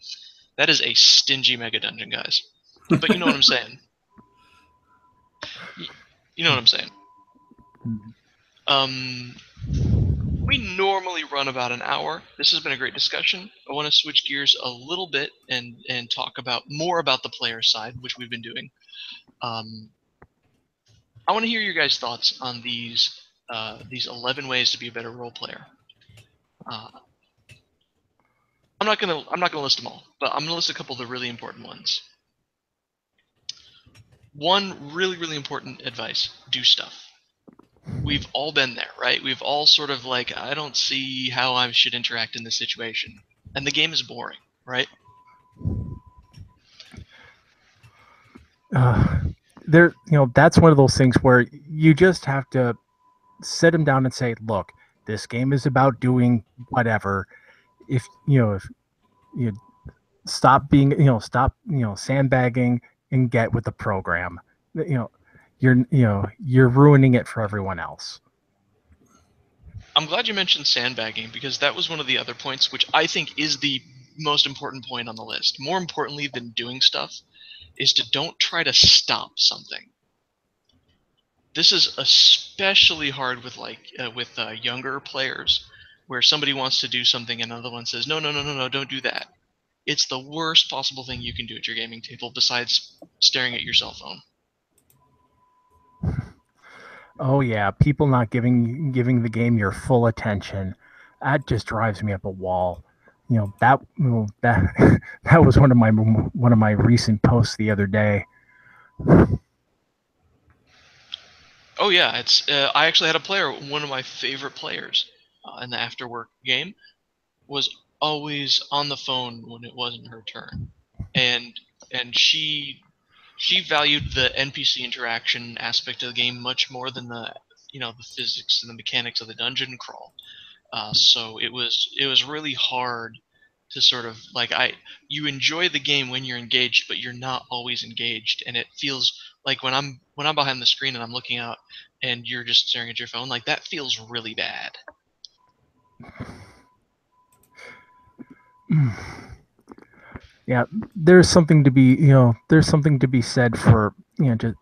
That is a stingy mega dungeon, guys. But you know what I'm saying. You know what I'm saying. We normally run about an hour. This has been a great discussion. I want to switch gears a little bit and talk more about the player side, which we've been doing. I want to hear your guys' thoughts on these 11 ways to be a better role player. I'm not gonna list them all, but I'm gonna list a couple of the really important ones. One really important advice: do stuff. We've all been there, right? We've all sort of like, I don't see how I should interact in this situation, and the game is boring, right? That's one of those things where you just have to sit them down and say, look, this game is about doing whatever. If you stop sandbagging and get with the program, you're ruining it for everyone else. I'm glad you mentioned sandbagging, because that was one of the other points, which I think is the most important point on the list. More importantly than doing stuff is to don't try to stop something. This is especially hard with younger players, where somebody wants to do something and another one says, no, don't do that. It's the worst possible thing you can do at your gaming table besides staring at your cell phone. Oh yeah, people not giving the game your full attention. That just drives me up a wall. That was one of my recent posts the other day. Oh yeah, it's I actually had a player, one of my favorite players in the after work game, was always on the phone when it wasn't her turn, and she valued the NPC interaction aspect of the game much more than the physics and the mechanics of the dungeon crawl. So it was really hard to sort of you enjoy the game when you're engaged, but you're not always engaged, and it feels like when I'm behind the screen and I'm looking out and you're just staring at your phone, like that feels really bad. Yeah, there's something to be said for just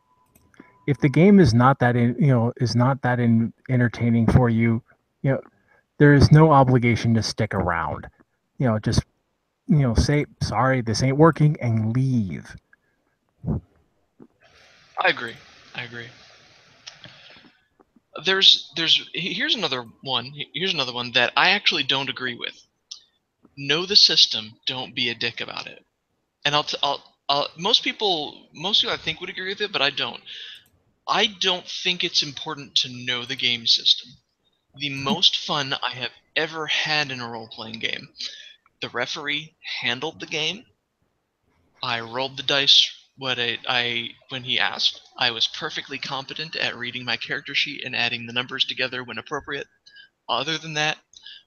if the game is not that entertaining for you, there is no obligation to stick around. Just say sorry, this ain't working, and leave. I agree. Here's another one that I actually don't agree with. Know the system, don't be a dick about it. And most people I think would agree with it, but I don't. I don't think it's important to know the game system. The most fun I have ever had in a role-playing game, the referee handled the game. I rolled the dice when he asked. I was perfectly competent at reading my character sheet and adding the numbers together when appropriate. Other than that,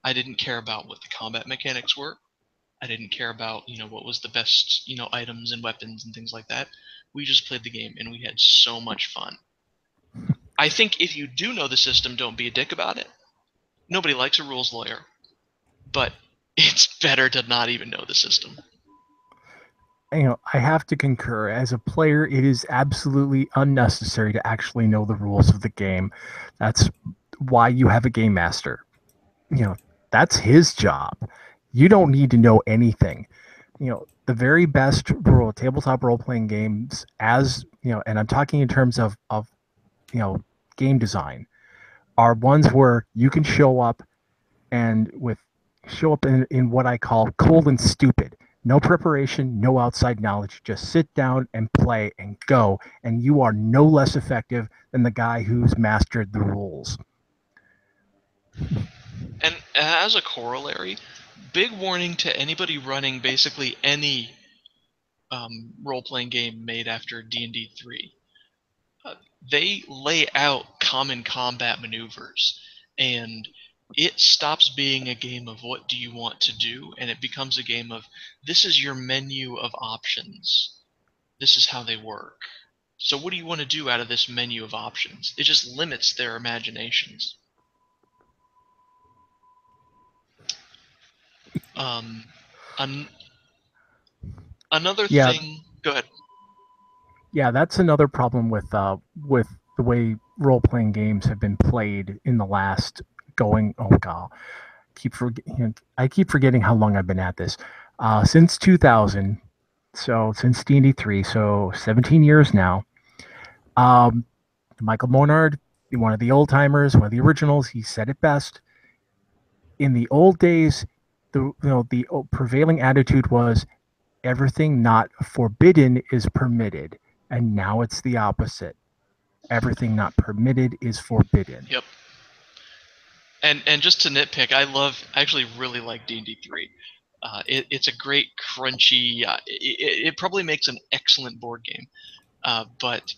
I didn't care about what the combat mechanics were. I didn't care about, what was the best, items and weapons and things like that. We just played the game and we had so much fun. I think if you do know the system, don't be a dick about it. Nobody likes a rules lawyer, but it's better to not even know the system. I have to concur. As a player, it is absolutely unnecessary to actually know the rules of the game. That's why you have a game master. That's his job. You don't need to know anything. The very best tabletop role playing games, as and I'm talking in terms of game design, are ones where you can show up in what I call cold and stupid. No preparation, no outside knowledge. Just sit down and play and go. And you are no less effective than the guy who's mastered the rules. And as a corollary, big warning to anybody running basically any role-playing game made after D&D 3. They lay out common combat maneuvers, and it stops being a game of what do you want to do, and it becomes a game of this is your menu of options. This is how they work. So what do you want to do out of this menu of options? It just limits their imaginations. Another thing. Go ahead. Yeah, that's another problem with the way role playing games have been played in the last going. Oh god, I keep forgetting how long I've been at this. Since 2000, so since D&D 3, so 17 years now. Michael Monard, one of the old timers, one of the originals, he said it best. In the old days, the prevailing attitude was everything not forbidden is permitted, and now it's the opposite. Everything not permitted is forbidden. Yep. And just to nitpick, I actually really like D&D 3. It's a great crunchy. It probably makes an excellent board game, but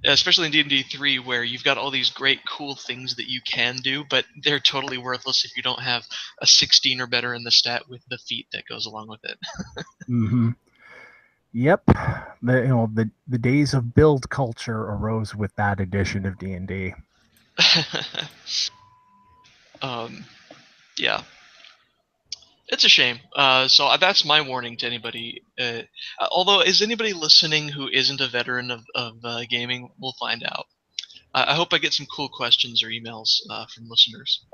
especially in D&D 3, where you've got all these great, cool things that you can do, but they're totally worthless if you don't have a 16 or better in the stat with the feat that goes along with it. Mm-hmm. Yep, the days of build culture arose with that edition of D&D. Yeah. It's a shame. So that's my warning to anybody. Although, is anybody listening who isn't a veteran of gaming? We'll find out. I hope I get some cool questions or emails from listeners.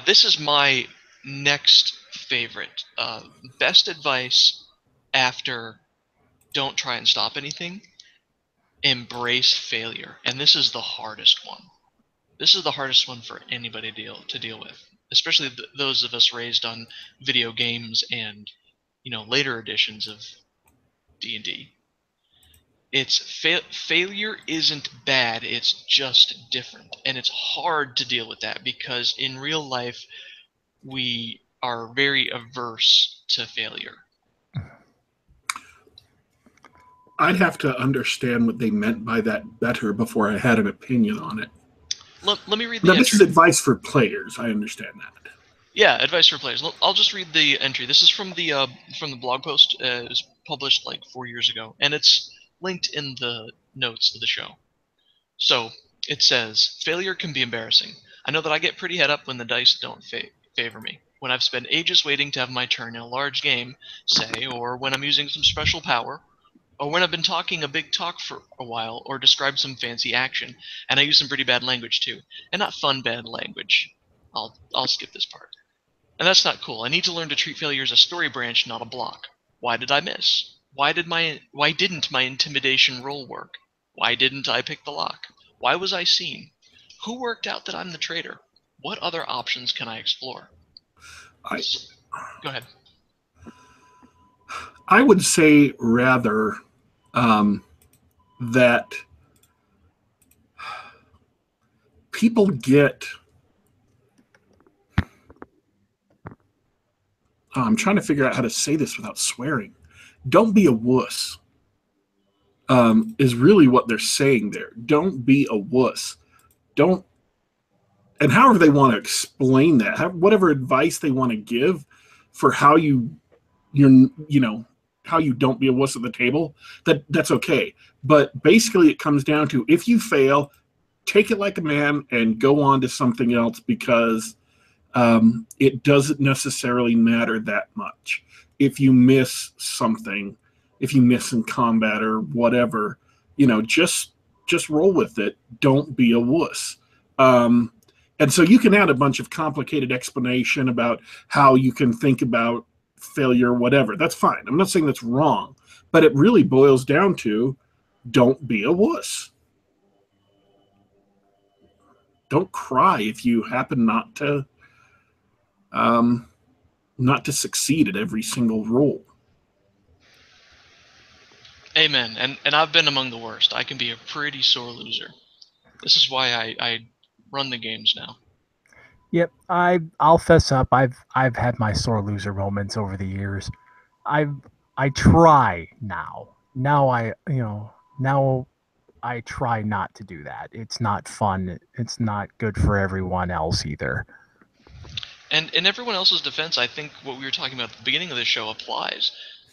This is my next favorite. Best advice after don't try and stop anything. Embrace failure. And this is the hardest one. This is the hardest one for anybody to deal with, especially those of us raised on video games and later editions of D&D. Failure isn't bad, it's just different, and it's hard to deal with that because in real life we are very averse to failure. I'd have to understand what they meant by that better before I had an opinion on it. Let me read the entry. This is advice for players. I understand that. Yeah, advice for players. I'll just read the entry. This is from the blog post. It was published like 4 years ago, and it's linked in the notes of the show. So it says, failure can be embarrassing. I know that I get pretty head up when the dice don't favor me. When I've spent ages waiting to have my turn in a large game, say, or when I'm using some special power, or when I've been talking a big talk for a while, or described some fancy action, and I use some pretty bad language too, and not fun bad language. I'll skip this part. And that's not cool. I need to learn to treat failure as a story branch, not a block. Why did I miss? Why didn't my intimidation roll work? Why didn't I pick the lock? Why was I seen? Who worked out that I'm the traitor? What other options can I explore? Go ahead. I would say rather that people get... I'm trying to figure out how to say this without swearing. Don't be a wuss is really what they're saying there. Don't be a wuss. Don't... And however they want to explain that, whatever advice they want to give for how how you don't be a wuss at the table, that's okay. But basically it comes down to, if you fail, take it like a man and go on to something else, because it doesn't necessarily matter that much. If you miss something, if you miss in combat or whatever, just roll with it. Don't be a wuss. And so you can add a bunch of complicated explanation about how you can think about failure, whatever. That's fine. I'm not saying that's wrong, but it really boils down to don't be a wuss. Don't cry if you happen not to succeed at every single roll. Amen. And I've been among the worst. I can be a pretty sore loser. This is why I run the games now. Yep, I'll fess up. I've had my sore loser moments over the years. I try now. Now I try not to do that. It's not fun. It's not good for everyone else either. And in everyone else's defense, I think what we were talking about at the beginning of the show applies.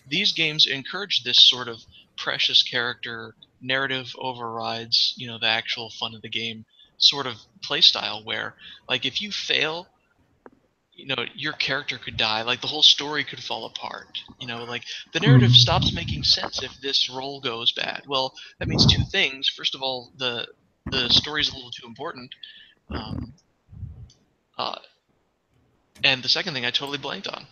These games encourage this sort of precious character narrative overrides, the actual fun of the game sort of play style where, like, if you fail, your character could die, like the whole story could fall apart. Like the narrative stops making sense if this roll goes bad. Well, that means two things. First of all, the story's a little too important. And the second thing I totally blanked on.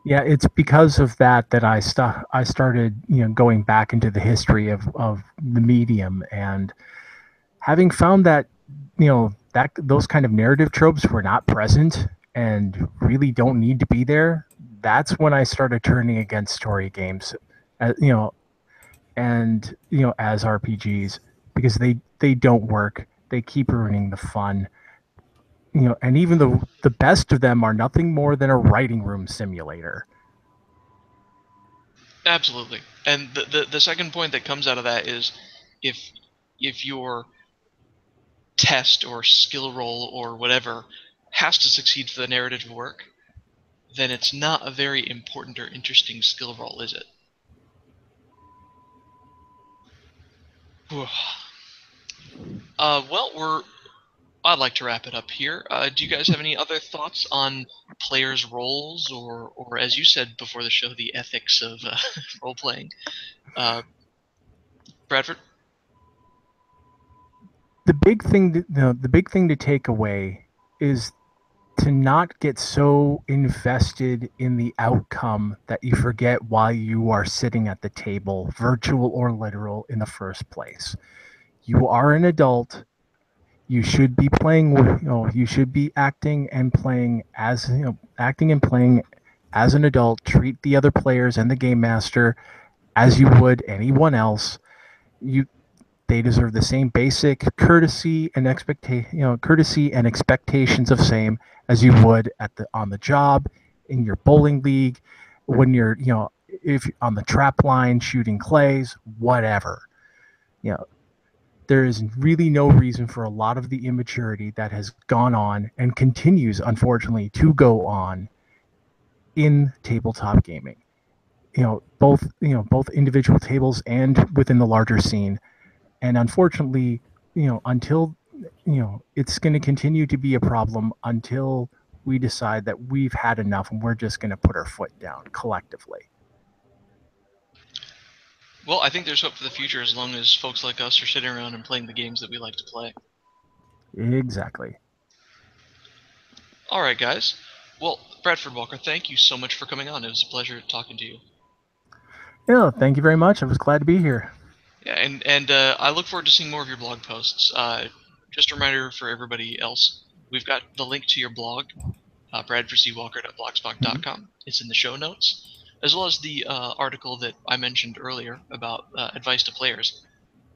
Yeah, it's because of that I started, going back into the history of the medium, and having found that, that those kind of narrative tropes were not present and really don't need to be there. That's when I started turning against story games, and as RPGs, because they don't work. They keep ruining the fun. And even the best of them are nothing more than a writing room simulator. Absolutely. And the second point that comes out of that is if your test or skill roll or whatever has to succeed for the narrative to work, then it's not a very important or interesting skill roll, is it? Well, I'd like to wrap it up here. Do you guys have any other thoughts on players' roles, or as you said before the show, the ethics of role playing? Bradford? The big thing to take away is to not get so invested in the outcome that you forget why you are sitting at the table, virtual or literal, in the first place. You are an adult. You should be playing with, you should be acting and playing as an adult. Treat the other players and the game master as you would anyone else. They deserve the same basic courtesy and expectations of same as you would on the job, in your bowling league, when you're, if on the trap line shooting clays, whatever. There is really no reason for a lot of the immaturity that has gone on and continues, unfortunately, to go on in tabletop gaming. Both individual tables and within the larger scene. And unfortunately, until, it's going to continue to be a problem until we decide that we've had enough and we're just going to put our foot down collectively. Well, I think there's hope for the future as long as folks like us are sitting around and playing the games that we like to play. Exactly. All right, guys. Well, Bradford Walker, thank you so much for coming on. It was a pleasure talking to you. Yeah, thank you very much. I was glad to be here. Yeah, and I look forward to seeing more of your blog posts. Just a reminder for everybody else, we've got the link to your blog, bradfordcwalker.blogspot.com. It's in the show notes, as well as the article that I mentioned earlier about advice to players.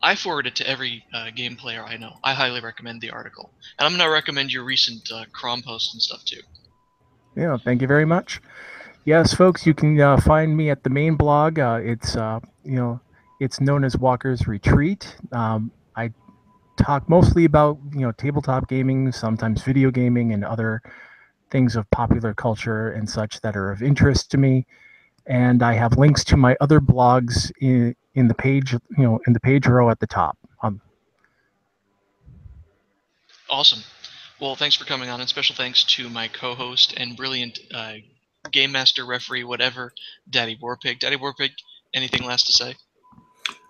I forward it to every game player I know. I highly recommend the article. And I'm going to recommend your recent Crom posts and stuff too. Yeah, thank you very much. Yes, folks, you can find me at the main blog. It's known as Walker's Retreat. I talk mostly about tabletop gaming, sometimes video gaming, and other things of popular culture and such that are of interest to me. And I have links to my other blogs in the page, in the page row at the top. Awesome. Well, thanks for coming on, and special thanks to my co-host and brilliant game master, referee, whatever, Daddy Warpig. Daddy Warpig, anything last to say?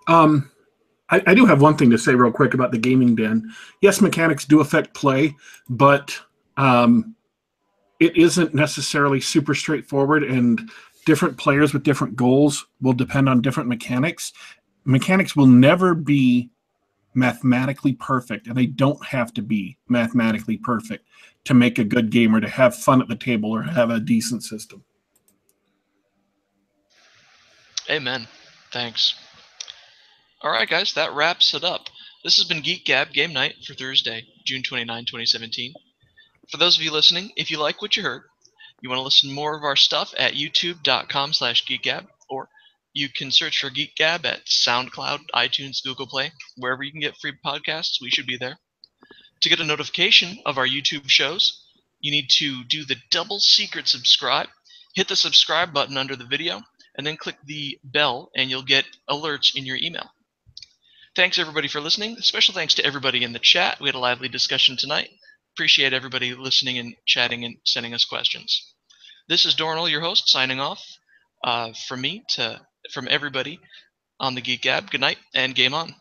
I do have one thing to say real quick about the gaming den. Yes, mechanics do affect play, but it isn't necessarily super straightforward, and different players with different goals will depend on different mechanics. Mechanics will never be mathematically perfect, and they don't have to be mathematically perfect to make a good game or to have fun at the table or have a decent system. Amen. Thanks. All right, guys, that wraps it up. This has been Geek Gab Game Night for Thursday, June 29, 2017. For those of you listening, if you like what you heard, you want to listen to more of our stuff at youtube.com/geekgab, or you can search for Geek Gab at SoundCloud, iTunes, Google Play, wherever you can get free podcasts, we should be there. To get a notification of our YouTube shows, you need to do the double secret subscribe. Hit the subscribe button under the video, and then click the bell, and you'll get alerts in your email. Thanks everybody for listening. Special thanks to everybody in the chat. We had a lively discussion tonight. Appreciate everybody listening and chatting and sending us questions. This is Dornell, your host, signing off. From everybody on the Geek Gab. Good night and game on.